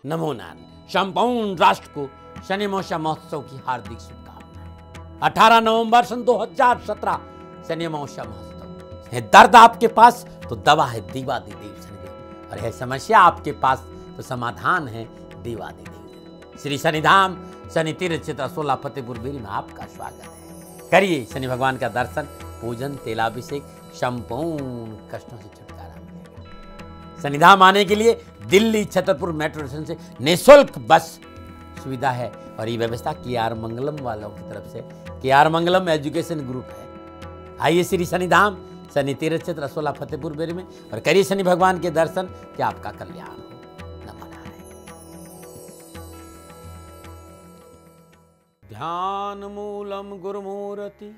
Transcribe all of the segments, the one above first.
नमो नारायण। संपूर्ण राष्ट्र को शनिमोक्षा महोत्सव की हार्दिक शुभकामनाएं। 18 नवंबर सन 2017 शनिमोक्षा महोत्सव है। दर्द आपके पास तो दवा है देवाधिदेव शनिदेव, और है समस्या आपके पास तो समाधान है देवाधिदेव। श्री शनिधाम शनि तीर्थ क्षेत्र 16 फतेहपुर बेरी में आपका स्वागत है। करिए शनि भगवान का दर्शन, पूजन, तेलाभिषेक, संपूर्ण कष्टों से छुटकारा मिलेगा। शनिधाम आने के लिए दिल्ली छतरपुर मेट्रो स्टेशन से निःशुल्क बस सुविधा है, और ये व्यवस्था KR मंगलम वालों की तरफ से, KR मंगलम एजुकेशन ग्रुप है। आइए श्री शनिधाम शनि तीर्थ क्षेत्र 16 फतेहपुर बेरी में और करिए शनि भगवान के दर्शन, कि आपका कल्याण हो। नमो नारायण। ध्यान मूलम गुरुमूर्ति,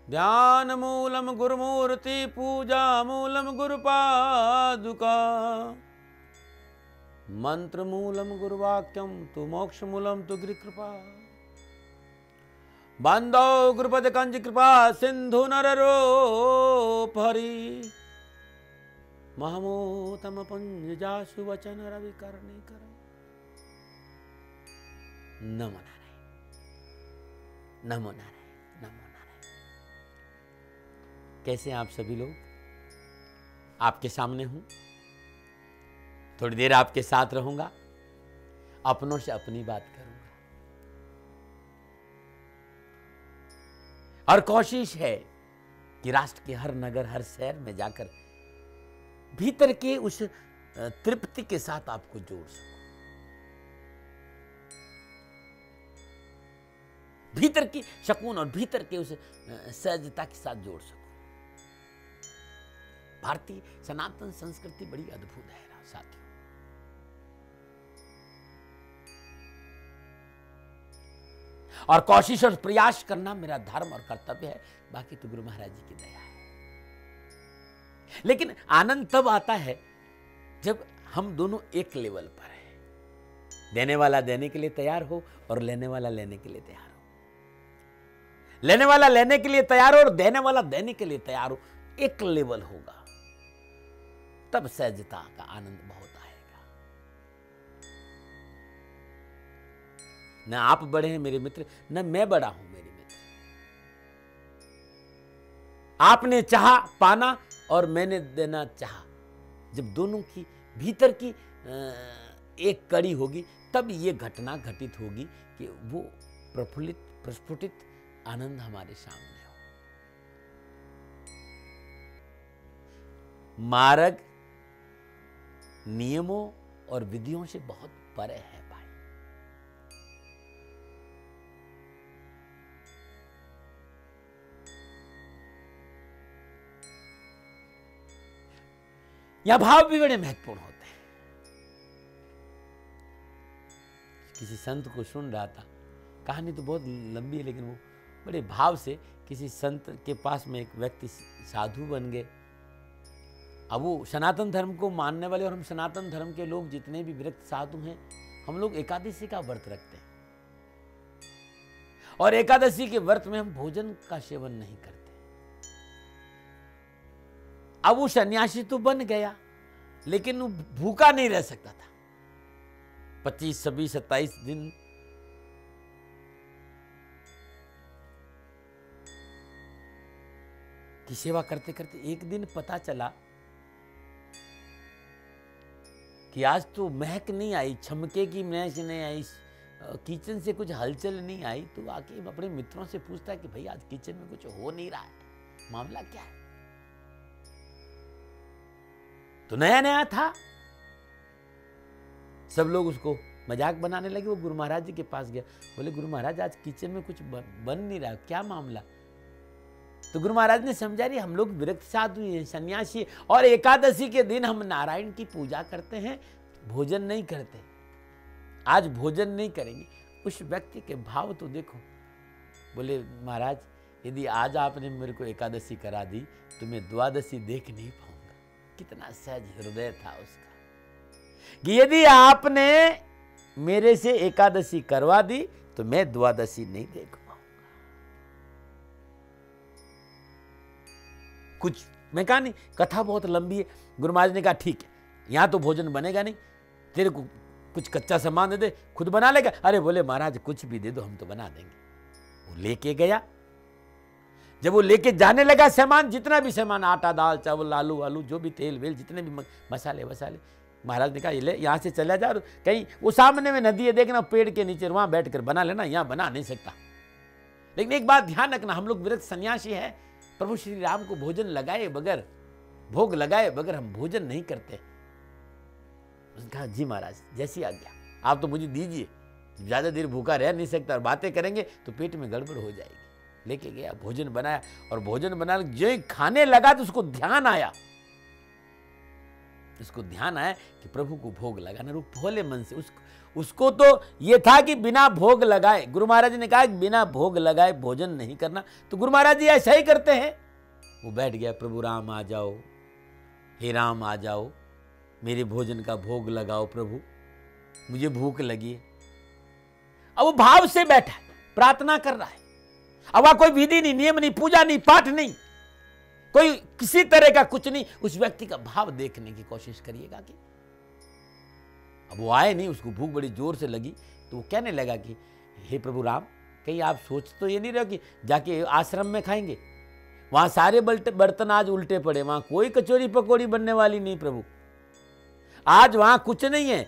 ध्यान मूलम गुरुमूर्ति, पूजा मूलम गुरुपादुका, मंत्र मूलम गुरुवाक्यम तु मोक्ष मूलम तु गिरिकृपा, बंदो गुरुपद कंज कृपा सिंधु नररूप हरि, महमोतम पुंज जासु वचन रवि करणी कर। नमो नारायण, नमो नारायण, नमो नारायण। कैसे हैं आप सभी लोग? आपके सामने हूं, थोड़ी देर आपके साथ रहूंगा, अपनों से अपनी बात करूंगा, और कोशिश है कि राष्ट्र के हर नगर, हर शहर में जाकर भीतर के उस तृप्ति के साथ आपको जोड़ सकूं, भीतर की सुकून और भीतर के उस सहजता के साथ जोड़ सकूं। भारतीय सनातन संस्कृति बड़ी अद्भुत है साथियों। और कोशिश और प्रयास करना मेरा धर्म और कर्तव्य है, बाकी तो गुरु महाराज जी की दया है। लेकिन आनंद तब आता है जब हम दोनों एक लेवल पर हैं। देने वाला देने के लिए तैयार हो और लेने वाला लेने के लिए तैयार हो। लेने वाला लेने के लिए तैयार हो और देने वाला देने के लिए तैयार हो। एक लेवल होगा, तब सहजता का आनंद बहुत आएगा। न आप बड़े हैं मेरे मित्र, न मैं बड़ा हूं मेरे मित्र। आपने चाहा पाना और मैंने देना चाहा। जब दोनों की भीतर की एक कड़ी होगी, तब ये घटना घटित होगी कि वो प्रफुल्लित प्रस्फुटित आनंद हमारे सामने हो। मार्ग नियमों और विधियों से बहुत परे है भाई। यह भाव भी बड़े महत्वपूर्ण होते हैं। किसी संत को सुन रहा था, कहानी तो बहुत लंबी है, लेकिन वो बड़े भाव से किसी संत के पास में एक व्यक्ति साधु बन गए। अब वो सनातन धर्म को मानने वाले, और हम सनातन धर्म के लोग जितने भी विरक्त साधु हैं, हम लोग एकादशी का व्रत रखते हैं, और एकादशी के व्रत में हम भोजन का सेवन नहीं करते। अब वो सन्यासी तो बन गया, लेकिन वो भूखा नहीं रह सकता था। 25, 26, 27 दिन की सेवा करते करते एक दिन पता चला कि आज तो महक नहीं आई, छमके की महक नहीं आई, किचन से कुछ हलचल नहीं आई। तो आके अपने मित्रों से पूछता है कि भाई आज किचन में कुछ हो नहीं रहा है, मामला क्या है? तो नया नया था, सब लोग उसको मजाक बनाने लगे। वो गुरु महाराज जी के पास गया, बोले गुरु महाराज आज किचन में कुछ बन नहीं रहा, क्या मामला? तो गुरु महाराज ने समझा, रही हम लोग विरक्त साधु हैं, सन्यासी, और एकादशी के दिन हम नारायण की पूजा करते हैं, भोजन नहीं करते, आज भोजन नहीं करेंगे। उस व्यक्ति के भाव तो देखो। बोले महाराज यदि आज आपने मेरे को एकादशी करा दी तो मैं द्वादशी देख नहीं पाऊंगा। कितना सहज हृदय था उसका, कि यदि आपने मेरे से एकादशी करवा दी तो मैं द्वादशी नहीं देख पाऊंगा। कुछ मैं कहा नहीं, कथा बहुत लंबी है। गुरु महाराज ने कहा ठीक है, यहां तो भोजन बनेगा नहीं, तेरे को कुछ कच्चा सामान दे दे, खुद बना लेगा। अरे बोले महाराज कुछ भी दे दो, हम तो बना देंगे। वो लेके गया। जब वो लेके जाने लगा सामान, जितना भी सामान, आटा दाल चावल आलू आलू जो भी तेल वेल जितने भी मसाले वसाले, महाराज ने कहा ये ले, यहाँ से चला जा, कहीं वो सामने में नदी है देखना, पेड़ के नीचे वहां बैठकर बना लेना, यहाँ बना नहीं सकता। लेकिन एक बात ध्यान रखना, हम लोग व्रत सन्यासी है, प्रभु श्री राम को भोजन लगाए बगैर, भोग लगाए बगैर हम भोजन नहीं करते। उसने कहा जी महाराज जैसी आज्ञा, आप तो मुझे दीजिए, ज्यादा देर भूखा रह नहीं सकता, और बातें करेंगे तो पेट में गड़बड़ हो जाएगी। लेके गया, भोजन बनाया, और भोजन बना जो ही खाने लगा तो उसको ध्यान आया, कि प्रभु को भोग लगाना। वो भोले मन से उसको तो ये था कि बिना भोग लगाए, गुरु महाराज ने कहा कि बिना भोग लगाए भोजन नहीं करना, तो गुरु महाराज जी ऐसा ही करते हैं। वो बैठ गया, प्रभु राम आ जाओ, हे राम आ जाओ, मेरे भोजन का भोग लगाओ प्रभु, मुझे भूख लगी है। अब वो भाव से बैठा है, प्रार्थना कर रहा है। अब वहां कोई विधि नहीं, नियम नहीं, पूजा नहीं, पाठ नहीं, कोई किसी तरह का कुछ नहीं। उस व्यक्ति का भाव देखने की कोशिश करिएगा कि अब वो आए नहीं, उसको भूख बड़ी जोर से लगी, तो वो कहने लगा कि हे प्रभु राम, कहीं आप सोच तो ये नहीं रहे कि जाके आश्रम में खाएंगे, वहां सारे बर्तन आज उल्टे पड़े, वहां कोई कचौरी पकौड़ी बनने वाली नहीं प्रभु, आज वहां कुछ नहीं है।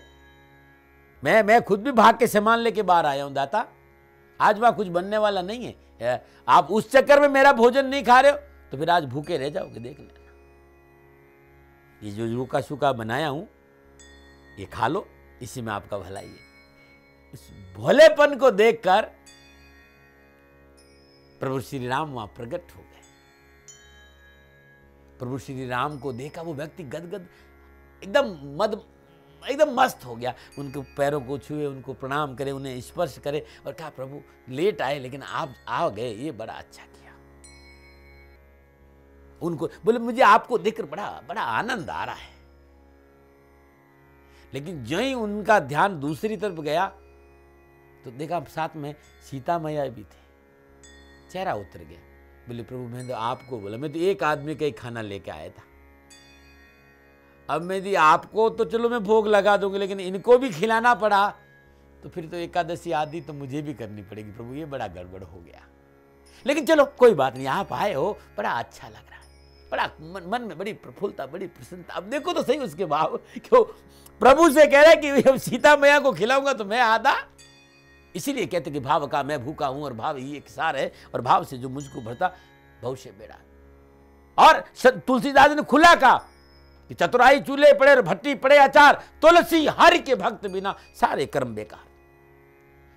मैं खुद भी भाग के सामान लेके बाहर आया हूं दाता, आज वहां कुछ बनने वाला नहीं है। आप उस चक्कर में मेरा भोजन नहीं खा रहे हो तो फिर आज भूखे रह जाओगे, देख लेना। ये जो रूखा सूखा बनाया हूं ये खा लो, इसी में आपका भलाई है। उस भोलेपन को देखकर प्रभु श्री राम वहां प्रकट हो गए। प्रभु श्री राम को देखा वो व्यक्ति गदगद एकदम मस्त हो गया। उनके पैरों को छुए, उनको प्रणाम करे, उन्हें स्पर्श करे और कहा प्रभु लेट आए लेकिन आप आ गए, ये बड़ा अच्छा किया। उनको बोले मुझे आपको देखकर बड़ा आनंद आ रहा है। लेकिन जो ही उनका ध्यान दूसरी तरफ गया तो देखा साथ में सीता मैया भी थे, चेहरा उतर गया। बोले प्रभु मैं तो आपको बोला, मैं तो एक आदमी का ही खाना लेके आया था, अब मैं दी आपको तो चलो मैं भोग लगा दूंगी, लेकिन इनको भी खिलाना पड़ा तो फिर तो एकादशी आदि तो मुझे भी करनी पड़ेगी प्रभु, ये बड़ा गड़बड़ हो गया। लेकिन चलो कोई बात नहीं, आप आए हो, बड़ा अच्छा लग रहा है, बड़ा मन में बड़ी प्रफुल्लता, बड़ी प्रसन्नता। अब देखो तो सही उसके भाव, क्यों प्रभु से कह रहे कि अब सीता मैया को खिलाऊंगा तो मैं आधा। इसीलिए कहते कि भाव का मैं भूखा हूं और भाव ही एक सार है, और भाव से जो मुझको भरता भविष्य बेड़ा। और तुलसीदास ने खुला कहा कि चतुराई चूल्हे पड़े और भट्टी पड़े अचार, तुलसी हरि के भक्त बिना सारे कर्म बेकार।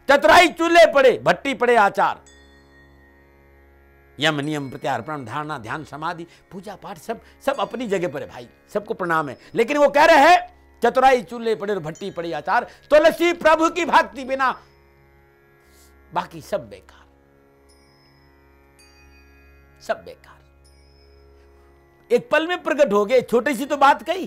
चतुराई चूल्हे पड़े, भट्टी पड़े आचार, यम नियम प्रत्यार्पण धारणा ध्यान समाधि पूजा पाठ सब अपनी जगह पर है भाई, सबको प्रणाम है। लेकिन वो कह रहे हैं चतुराई चूल्हे पड़े और भट्टी पड़े आचार, तुलसी प्रभु की भक्ति बिना बाकी सब बेकार, सब बेकार। एक पल में प्रकट हो गए, छोटी सी तो बात कही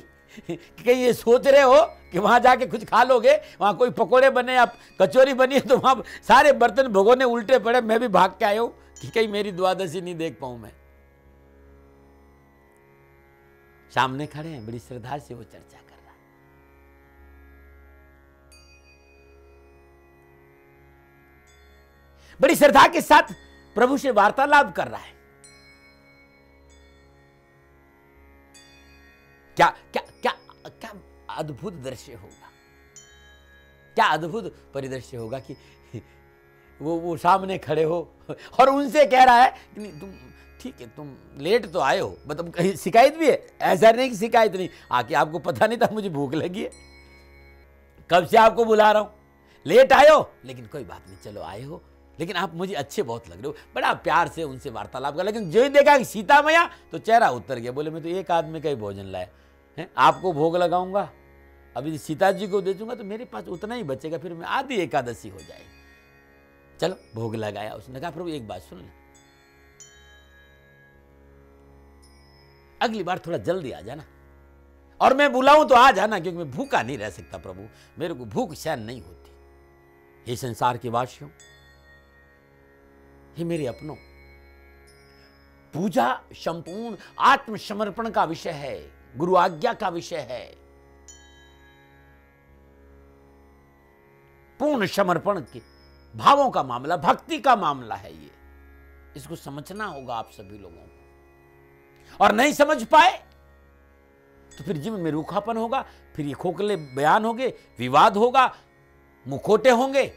कि ये सोच रहे हो कि वहां जाके कुछ खा लोगे, वहां कोई पकोड़े बने या कचौरी बनी है तो वहां सारे बर्तन भगोने उल्टे पड़े, मैं भी भाग के आया हूं कि कहीं मेरी द्वादशी नहीं देख पाऊं मैं। सामने खड़े हैं, बड़ी श्रद्धा से वो चर्चा कर रहा है। बड़ी श्रद्धा के साथ प्रभु से वार्तालाप कर रहा है। क्या क्या क्या क्या अद्भुत दृश्य होगा, क्या अद्भुत परिदृश्य होगा कि वो सामने खड़े हो और उनसे कह रहा है कि नहीं तुम ठीक है, तुम लेट तो आए हो, मतलब कहीं शिकायत भी है? ऐसा नहीं कि शिकायत नहीं, आके आपको पता नहीं था मुझे भूख लगी है, कब से आपको बुला रहा हूं, लेट आए हो लेकिन कोई बात नहीं, चलो आए हो, लेकिन आप मुझे अच्छे बहुत लग रहे हो। बड़ा प्यार से उनसे वार्तालाप कर, लेकिन जो ही देखा कि सीता मैया तो चेहरा उतर गया। बोले मैं तो एक आदमी का ही भोजन लाया है, आपको भोग लगाऊंगा, अभी सीता जी को दे दूंगा तो मेरे पास उतना ही बचेगा, फिर मैं आधी एकादशी हो जाएगी, चलो भोग लगाया। उसने कहा प्रभु एक बात सुन ले, अगली बार थोड़ा जल्दी आ जाना, और मैं बुलाऊं तो आ जाना, क्योंकि मैं भूखा नहीं रह सकता प्रभु, मेरे को भूख सहन नहीं होती। हे संसार के वासियों, हे मेरे अपनों, पूजा संपूर्ण आत्मसमर्पण का विषय है, गुरु आज्ञा का विषय है। पूर्ण समर्पण के भावों का मामला, भक्ति का मामला है ये। इसको समझना होगा आप सभी लोगों को। और नहीं समझ पाए तो फिर जीवन में रूखापन होगा, फिर ये खोखले बयान होंगे, विवाद होगा, मुखोटे होंगे।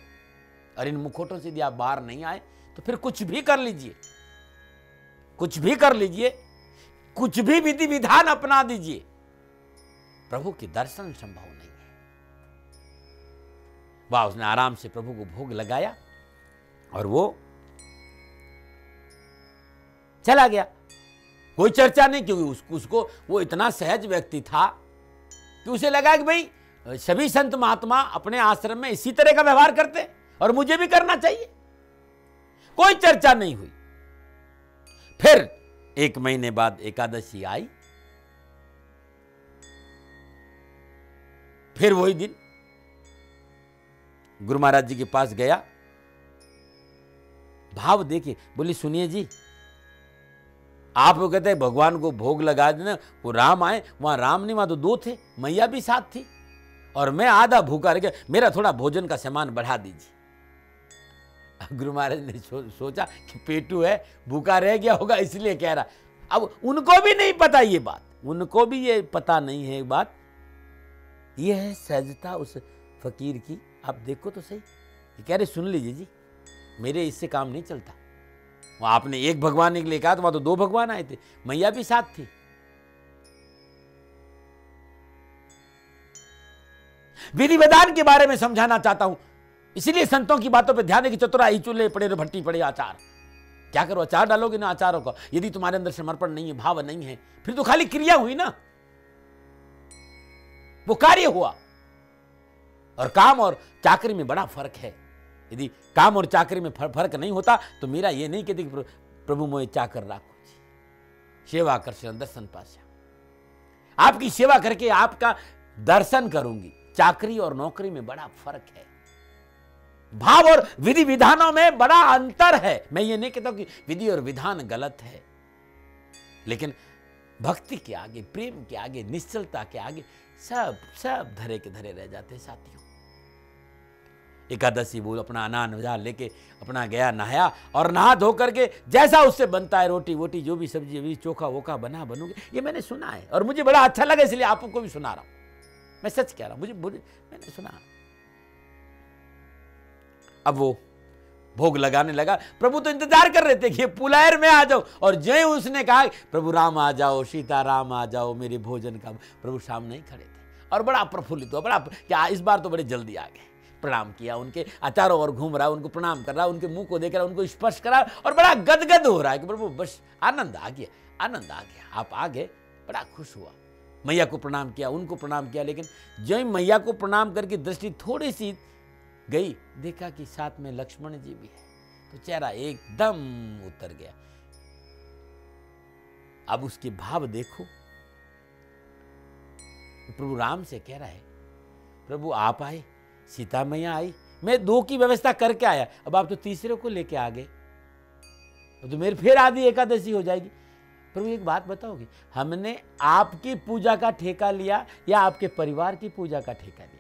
और इन मुखोटों से यदि आप बाहर नहीं आए तो फिर कुछ भी कर लीजिए, कुछ भी कर लीजिए, कुछ भी विधि विधान अपना दीजिए, प्रभु के दर्शन संभव नहीं है। वाह, उसने आराम से प्रभु को भोग लगाया और वो चला गया। कोई चर्चा नहीं, क्योंकि उसको वो इतना सहज व्यक्ति था कि उसे लगा कि भाई सभी संत महात्मा अपने आश्रम में इसी तरह का व्यवहार करते और मुझे भी करना चाहिए। कोई चर्चा नहीं हुई। फिर 1 महीने बाद एकादशी आई। फिर वही दिन गुरु महाराज जी के पास गया। भाव देखिए, बोली सुनिए जी, आप वो कहते हैं भगवान को भोग लगा देना, वो राम आए, वहां राम नहीं, वहां तो 2 थे, मैया भी साथ थी और मैं आधा भूखा रह गया, मेरा थोड़ा भोजन का सामान बढ़ा दीजिए। गुरु महाराज ने सोचा कि पेटू है, भूखा रह गया होगा इसलिए कह रहा। अब उनको भी नहीं पता ये बात, उनको भी ये पता नहीं है बात। ये है सहजता उस फकीर की। आप देखो तो सही, कह रहे सुन लीजिए जी, मेरे इससे काम नहीं चलता। वहां आपने एक भगवान के लिए कहा तो वहां तो 2 भगवान आए थे, मैया भी साथ थी। विधि विधान के बारे में समझाना चाहता हूं, इसलिए संतों की बातों पे ध्यान है कि चतुराई चूल्हे पड़े भट्टी पड़े अचार। क्या करो, अचार डालोगे ना अचारों का। यदि तुम्हारे अंदर समर्पण नहीं है, भाव नहीं है, फिर तो खाली क्रिया हुई ना, वो कार्य हुआ। और काम और चाकरी में बड़ा फर्क है। यदि काम और चाकरी में फर्क नहीं होता तो मेरा ये नहीं कहते कि प्रभु मोए चाकर राखो जी, सेवा कर दर्शन पाशा। आपकी सेवा करके आपका दर्शन करूंगी। चाकरी और नौकरी में बड़ा फर्क है, भाव और विधि विधानों में बड़ा अंतर है। मैं ये नहीं कहता कि विधि और विधान गलत है, लेकिन भक्ति के आगे, प्रेम के आगे, निश्चलता के आगे सब धरे के धरे रह जाते हैं साथियों। एकादशी बोल अपना अनान वजार लेके अपना गया, नहाया और नहा धो करके जैसा उससे बनता है, रोटी वोटी जो भी सब्जी भी चोखा वोखा बनोगे, ये मैंने सुना है और मुझे बड़ा अच्छा लगा, इसलिए आपको भी सुना रहा हूं। मैं सच कह रहा हूं, मुझे मैंने सुना। अब वो भोग लगाने लगा। प्रभु तो इंतजार कर रहे थे कि पुलायर में आ जाओ, और जय उसने कहा प्रभु राम आ जाओ, सीता राम आ जाओ मेरे भोजन का, प्रभु सामने ही खड़े थे और बड़ा प्रफुल्लित हुआ। बड़ा क्या इस बार तो बड़े जल्दी आ गए। प्रणाम किया, उनके चारों ओर घूम रहा, उनको प्रणाम कर रहा, उनके मुंह को देख रहा, उनको स्पर्श करा और बड़ा गदगद हो रहा है कि प्रभु बस आनंद आ गया, आनंद आ गया, आप आ गए। बड़ा खुश हुआ, मैया को प्रणाम किया, उनको प्रणाम किया। लेकिन जय मैया को प्रणाम करके दृष्टि थोड़ी सी गई, देखा कि साथ में लक्ष्मण जी भी है, तो चेहरा एकदम उतर गया। अब उसके भाव देखो, प्रभु राम से कह रहा है प्रभु आप आए, सीता मैया आई, मैं 2 की व्यवस्था करके आया, अब आप तो तीसरे को लेके आ गए, तो मेरे फिर आधी एकादशी हो जाएगी। प्रभु एक बात बताओगे, हमने आपकी पूजा का ठेका लिया या आपके परिवार की पूजा का ठेका लिया?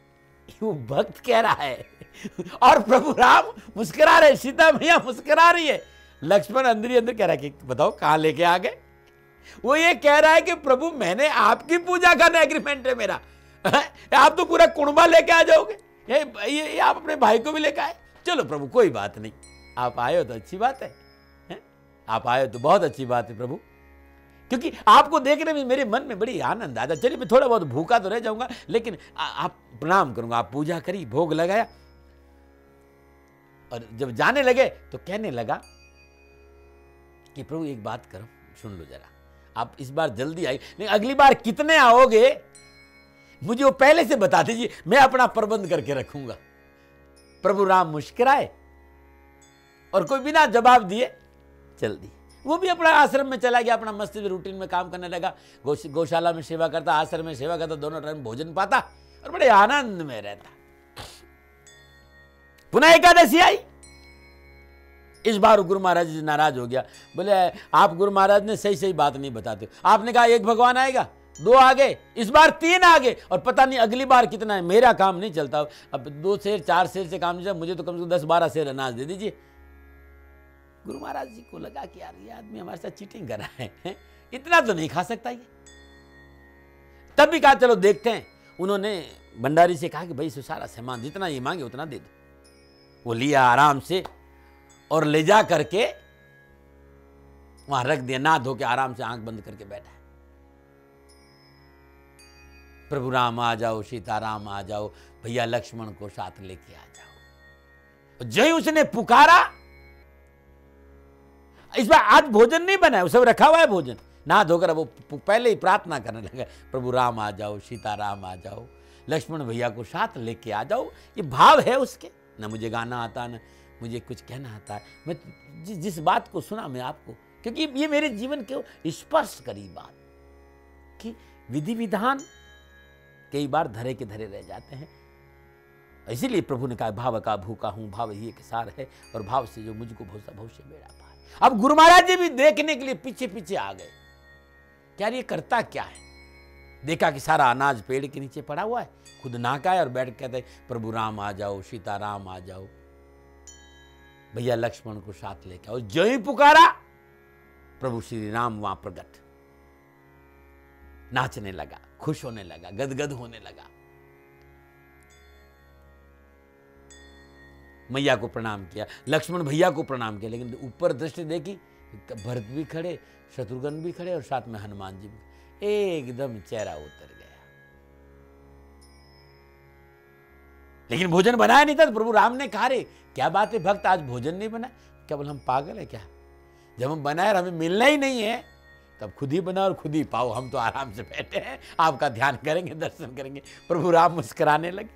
वो भक्त कह रहा है और प्रभु राम मुस्कुरा रहे, सीता मैया मुस्कुरा रही है, लक्ष्मण अंदर ही अंदर कह रहा है कि बताओ कहां लेके आ गए। वो ये कह रहा है कि प्रभु मैंने आपकी पूजा का एग्रीमेंट है मेरा, आप तो पूरा कुणबा लेके आ जाओगे, ये आप अपने भाई को भी लेके आए। चलो प्रभु कोई बात नहीं, आप आए हो तो अच्छी बात है, आप आए हो तो बहुत अच्छी बात है प्रभु, क्योंकि आपको देखने में मेरे मन में बड़ी आनंद आता। चलिए मैं थोड़ा बहुत भूखा तो रह जाऊंगा, लेकिन आप प्रणाम करूंगा। आप पूजा करी, भोग लगाया और जब जाने लगे तो कहने लगा कि प्रभु एक बात करो, सुन लो जरा, आप इस बार जल्दी आई, लेकिन अगली बार कितने आओगे मुझे वो पहले से बता दीजिए, मैं अपना प्रबंध करके रखूंगा। प्रभु राम मुस्कुराए और कोई बिना जवाब दिए चल दी। वो भी अपना आश्रम में चला गया, अपना मस्ती रूटीन में काम करने लगा, गौशाला में सेवा करता, आश्रम में सेवा करता, दोनों टाइम भोजन पाता और बड़े आनंद में रहता। पुनः एकादशी आई। इस बार गुरु महाराज जी नाराज हो गया, बोले आप गुरु महाराज ने सही सही बात नहीं बताते। आपने कहा एक भगवान आएगा, 2 आ गए, इस बार 3 आ गए, और पता नहीं अगली बार कितना है। मेरा काम नहीं चलता, अब 2 सेर 4 सेर से काम नहीं चलता, मुझे तो कम से कम 10-12 सेर अनाज दे दीजिए। गुरु महाराज जी को लगा कि यार ये आदमी हमारे साथ चीटिंग कर रहा है, इतना तो नहीं खा सकता ये। तब भी कहा चलो देखते हैं। उन्होंने भंडारी से कहा कि भाई सारा सामान जितना ये मांगे उतना दे दो। वो लिया आराम से और ले जा करके वहां रख दिया, नहा धो के आराम से आंख बंद करके बैठा है। प्रभु राम आ जाओ, सीताराम आ जाओ, भैया लक्ष्मण को साथ लेके आ जाओ। जो ही उसने पुकारा, इस बार आज भोजन नहीं बना है, वो सब रखा हुआ है भोजन, नहा धोकर वो पहले ही प्रार्थना करने लगा, प्रभु राम आ जाओ, सीताराम आ जाओ, लक्ष्मण भैया को साथ लेके आ जाओ। ये भाव है उसके। ना मुझे गाना आता, ना मुझे कुछ कहना आता है, मैं जिस बात को सुना मैं आपको, क्योंकि ये मेरे जीवन के स्पर्श करी बात कि विधि विधान कई बार धरे के धरे रह जाते हैं। इसीलिए प्रभु ने कहा भाव का भूखा हूं, भाव ही एक सार है, और भाव से जो मुझको भविष्य बेड़ा पार। अब गुरु महाराज जी भी देखने के लिए पीछे पीछे आ गए, क्या ये करता क्या है। देखा कि सारा अनाज पेड़ के नीचे पड़ा हुआ है, खुद नाका है और बैठ के कहते प्रभु राम आ जाओ, सीताराम आ जाओ, भैया लक्ष्मण को साथ लेके आओ। जो ही पुकारा, प्रभु श्री राम वहां प्रकट, नाचने लगा, खुश होने लगा, गदगद होने लगा। मैया को प्रणाम किया, लक्ष्मण भैया को प्रणाम किया, लेकिन ऊपर दृष्टि देखी, भरत भी खड़े, शत्रुघ्न भी खड़े और साथ में हनुमान जी भी, एकदम चेहरा उतर गया। लेकिन भोजन बनाया नहीं था। तो प्रभु राम ने कहा रे क्या बात है भक्त, आज भोजन नहीं बना? क्या बोले हम पागल है क्या? जब हम बनाए और हमें मिलना ही नहीं है तब खुद ही बनाओ और खुद ही पाओ, हम तो आराम से बैठे हैं, आपका ध्यान करेंगे, दर्शन करेंगे। प्रभु राम मुस्कुराने लगे।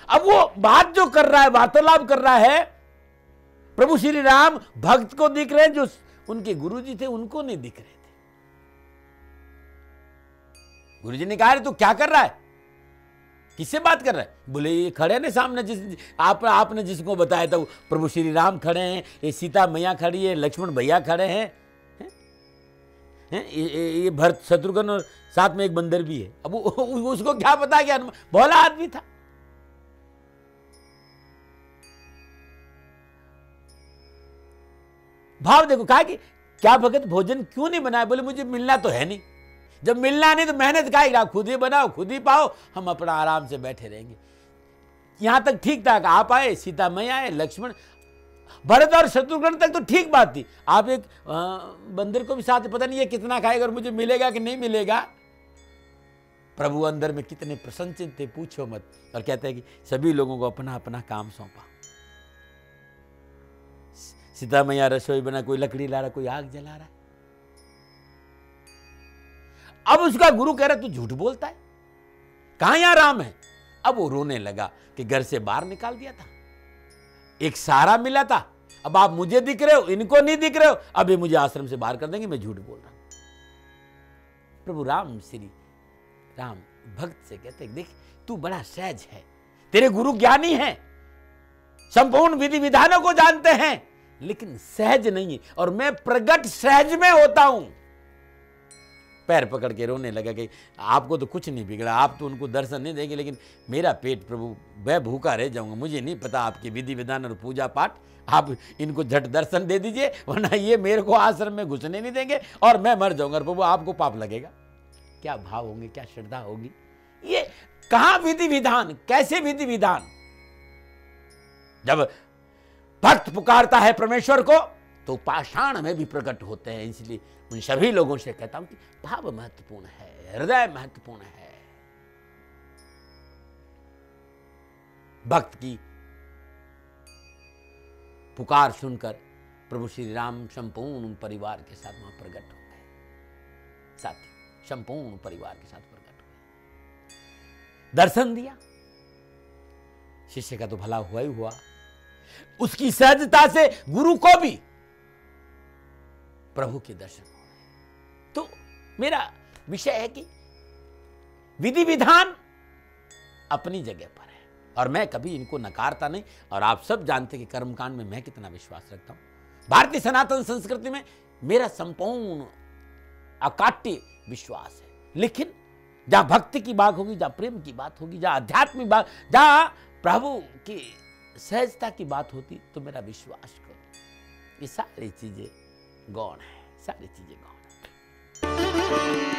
अब वो बात जो कर रहा है, वार्तालाप कर रहा है, प्रभु श्री राम भक्त को दिख रहे हैं, जो उनके गुरुजी थे उनको नहीं दिख रहे थे। गुरुजी ने कहा तू क्या कर रहा है, किससे बात कर रहा है? बोले ये खड़े ने सामने, आपने जिसको बताया था, प्रभु श्री राम खड़े हैं, ये सीता मैया खड़ी है, लक्ष्मण भैया खड़े हैं, ये भरत शत्रुघ्न और साथ में एक बंदर भी है। अब उसको क्या पता, क्या भोला आदमी था। भाव देखो, कहा कि क्या भगत भोजन क्यों नहीं बनाया? बोले मुझे मिलना तो है नहीं, जब मिलना नहीं तो मेहनत का खुद ही बनाओ, खुद ही पाओ, हम अपना आराम से बैठे रहेंगे। यहां तक ठीक था, आप आए, सीता मैया आए, लक्ष्मण, भरत और शत्रुघ्न तक तो ठीक बात थी। आप एक बंदर को भी साथ, पता नहीं ये कितना खाएगा और मुझे मिलेगा कि नहीं मिलेगा। प्रभु अंदर में कितने प्रसन्नचित्त थे, पूछो मत। और कहते हैं कि सभी लोगों को अपना अपना काम सौंपा। सीता मैया रसोई बना, कोई लकड़ी ला रहा, कोई आग जला रहा है। अब उसका गुरु कह रहा तू झूठ बोलता है, कहां यहां राम है? अब वो रोने लगा कि घर से बाहर निकाल दिया था, एक सहारा मिला था, अब आप मुझे दिख रहे हो, इनको नहीं दिख रहे हो, अब ये मुझे आश्रम से बाहर कर देंगे, मैं झूठ बोल रहा हूं। प्रभु राम श्री राम भक्त से कहते देख तू बड़ा सहज है, तेरे गुरु ज्ञानी है, संपूर्ण विधि विधानों को जानते हैं, लेकिन सहज नहीं है, और मैं प्रगट सहज में होता हूं। पैर पकड़ के रोने लगा कि आपको तो कुछ नहीं बिगड़ा, आप तो उनको दर्शन नहीं देंगे, लेकिन मेरा पेट प्रभु मैं भूखा रह जाऊंगा। मुझे नहीं पता आपके विधि विधान और पूजा पाठ, आप इनको झट दर्शन दे दीजिए, वरना ये मेरे को आश्रम में घुसने नहीं देंगे और मैं मर जाऊंगा, और प्रभु आपको पाप लगेगा। क्या भाव होंगे, क्या श्रद्धा होगी। ये कहां विधि विधान, कैसे विधि विधान। जब भक्त पुकारता है परमेश्वर को तो पाषाण में भी प्रकट होते हैं। इसलिए उन सभी लोगों से कहता हूं कि भाव महत्वपूर्ण है, हृदय महत्वपूर्ण है। भक्त की पुकार सुनकर प्रभु श्री राम संपूर्ण परिवार के साथ वहां प्रकट हो गए। साथी संपूर्ण परिवार के साथ प्रकट हुए, दर्शन दिया। शिष्य का तो भला हुआ ही हुआ, उसकी सहजता से गुरु को भी प्रभु के दर्शन हो गए। तो मेरा विषय है कि विधि विधान अपनी जगह पर है, और मैं कभी इनको नकारता नहीं। और आप सब जानते कि कर्मकांड में मैं कितना विश्वास रखता हूं। भारतीय सनातन संस्कृति में मेरा संपूर्ण अकाट्य विश्वास है। लेकिन जहां भक्ति की बात होगी, जहां प्रेम की बात होगी, जहां आध्यात्मिक बात, जहां प्रभु की सहजता की बात होती, तो मेरा विश्वास करो ये सारी चीजें गौण है, सारी चीजें गौण है।